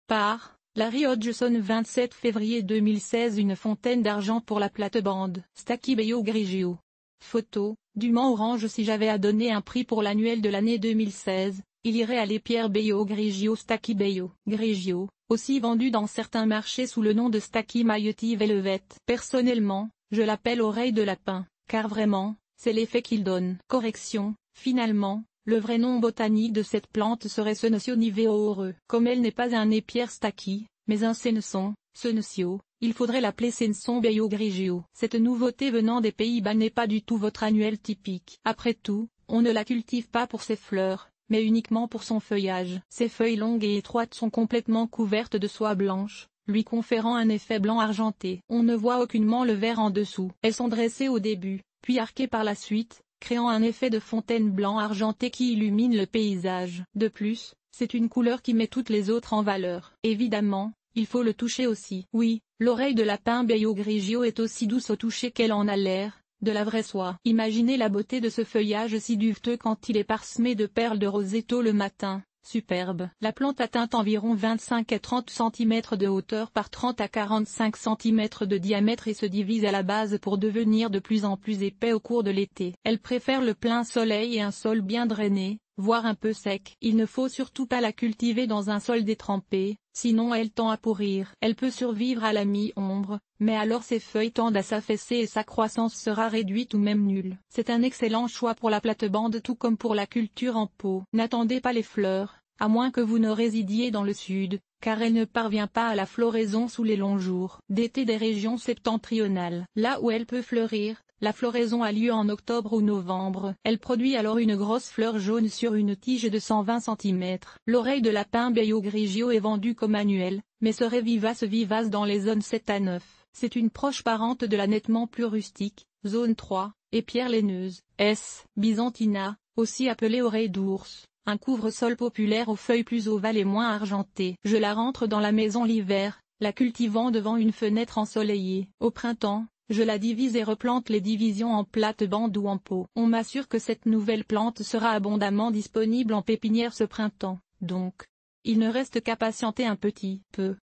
Par Larry Hodgson 27 février 2016 Une fontaine d'argent pour la plate-bande. Stachybeio grigio. Photo, Dumont orange. Si j'avais à donner un prix pour l'annuel de l'année 2016, il irait à l'épierre Beio grigio Stachybeio grigio, aussi vendu dans certains marchés sous le nom de Stachy Mighty Velvet. Personnellement, je l'appelle oreille de lapin, car vraiment, c'est l'effet qu'il donne. Correction, finalement, le vrai nom botanique de cette plante serait Senecio niveaureux. Comme elle n'est pas un épierre Stachy, mais un sénesson, Senecio, il faudrait l'appeler Seneson Beio grigio. Cette nouveauté venant des Pays-Bas n'est pas du tout votre annuel typique. Après tout, on ne la cultive pas pour ses fleurs, mais uniquement pour son feuillage. Ses feuilles longues et étroites sont complètement couvertes de soie blanche, lui conférant un effet blanc argenté. On ne voit aucunement le vert en dessous. Elles sont dressées au début, puis arquées par la suite, créant un effet de fontaine blanc argenté qui illumine le paysage. De plus, c'est une couleur qui met toutes les autres en valeur. Évidemment, il faut le toucher aussi. Oui, l'oreille de lapin Beio grigio est aussi douce au toucher qu'elle en a l'air, de la vraie soie. Imaginez la beauté de ce feuillage si duveteux quand il est parsemé de perles de rosetto le matin. Superbe. La plante atteint environ 25 à 30 cm de hauteur par 30 à 45 cm de diamètre et se divise à la base pour devenir de plus en plus épais au cours de l'été. Elle préfère le plein soleil et un sol bien drainé, voire un peu sec. Il ne faut surtout pas la cultiver dans un sol détrempé, sinon elle tend à pourrir. Elle peut survivre à la mi-ombre, mais alors ses feuilles tendent à s'affaisser et sa croissance sera réduite ou même nulle. C'est un excellent choix pour la plate-bande tout comme pour la culture en pot. N'attendez pas les fleurs, à moins que vous ne résidiez dans le sud, car elle ne parvient pas à la floraison sous les longs jours d'été des régions septentrionales. Là où elle peut fleurir, la floraison a lieu en octobre ou novembre. Elle produit alors une grosse fleur jaune sur une tige de 120 cm. L'oreille de lapin Beio grigio est vendue comme annuelle, mais serait vivace dans les zones 7 à 9. C'est une proche parente de la nettement plus rustique, zone 3, épierre laineuse, S. byzantina, aussi appelée oreille d'ours. Un couvre-sol populaire aux feuilles plus ovales et moins argentées. Je la rentre dans la maison l'hiver, la cultivant devant une fenêtre ensoleillée. Au printemps, je la divise et replante les divisions en plate-bande ou en pot. On m'assure que cette nouvelle plante sera abondamment disponible en pépinière ce printemps, donc il ne reste qu'à patienter un petit peu.